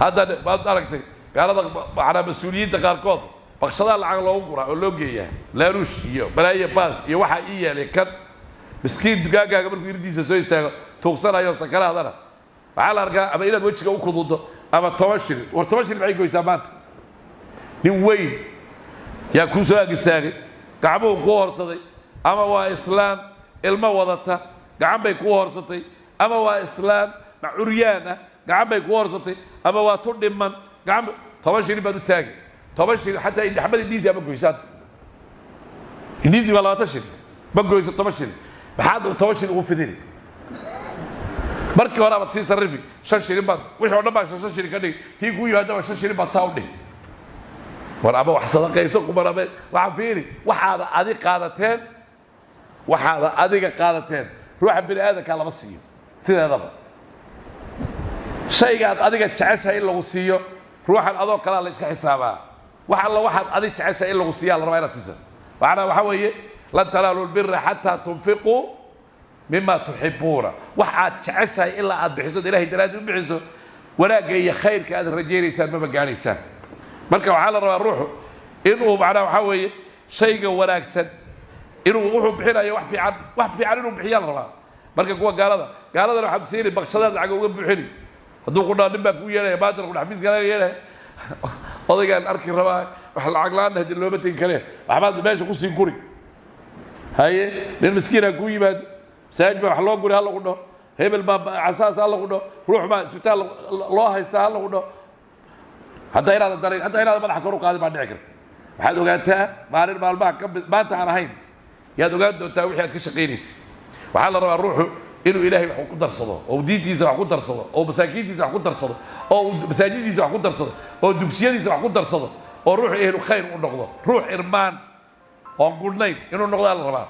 هذا ما أدركت قال هذا على مسؤوليين تقاركوض بقصدا العقل وقرا ولوجيا لا روش يو بلاي باس يو waxa iyale kan miskiin dugaaga markuu irdiisa soo istaago tuugsanayo sakara hadana waxa la arkaa ama inaad wajiga u kududo ama 10 shil war 10 shil maxay goysaa maanta nin weyn yaa ku soo agistaagay gacmo ku horsaday ama waa islaan ilma wadata gacan bay ku horsatay ama waa islaan macuriyana gacan bay ku horsatay ama waa tu dhiman gacan 10 shil baad u taagay 10 shil حتى إن حمد النيزي ما قويسات النيزي ولا تشيل ما قويس 10 شيل بحد 10 شيل وفدني مركي ورا بتصير صرفي 6 شيل بعد وش هو نبغى 6 شيل كذي هي قوي هذا 6 شيل بعد ساودي ورا أبو حصل قيسوق ورا راح فيني وحده هذه قادتين وحده هذه قادتين روح بني هذا كلا بسيو سيد هذا شيء قاعد هذه تعيشها إلا وسيو روح الأضواء كلا اللي حسابها وحلا واحد أدي تعيش إلا وصيا الله رأينا تيسا وأنا وحوي لن تنالوا البر حتى تنفقوا مما تحبون واحد تعيش إلا أد بحسود إلهي دلاد بحسود ولا جاي خير كهذا الرجال يسال ما بقى يسال مركب على روحه إنه معنا وحوي شيء ولا أكسد إنه روحه بحنا يا واحد في عنه بحيال ربع مركب قال هذا لو حد سيري بقصدات عقوق بحني هذو قلنا نبى كويا يا بادر ولا حبيس قال يا odaygaan arki rabaa waxa lacag la'aan hadii loo batay kale waxbaad meesha ku sii guri haye nin miskiina ku yimaado saajba wax loo guri hal lagu dhaho hebel baa asaas hal lagu dhaho ruux baa isbitaal loo haystaa hal lagu dhaho hadda inaad madax kor u qaadi baa dhici karta waxaad ogaataa maalin maalmaha ka maanta aan ahayn yaad ogaan doontaa wixii aad ka shaqaynaysa waxaa la rabaa ruuxu inuu ilaahay wax ku darsado oo diintiisa wax ku darsado oo masaakiintiisa wax ku darsado oo masaajidiisa wax ku darsado oo dugsiyadiisa wax ku darsado oo ruux ehlu khayr u noqdo ruux irmaan oo gudnayn inuu noqdo la rabaa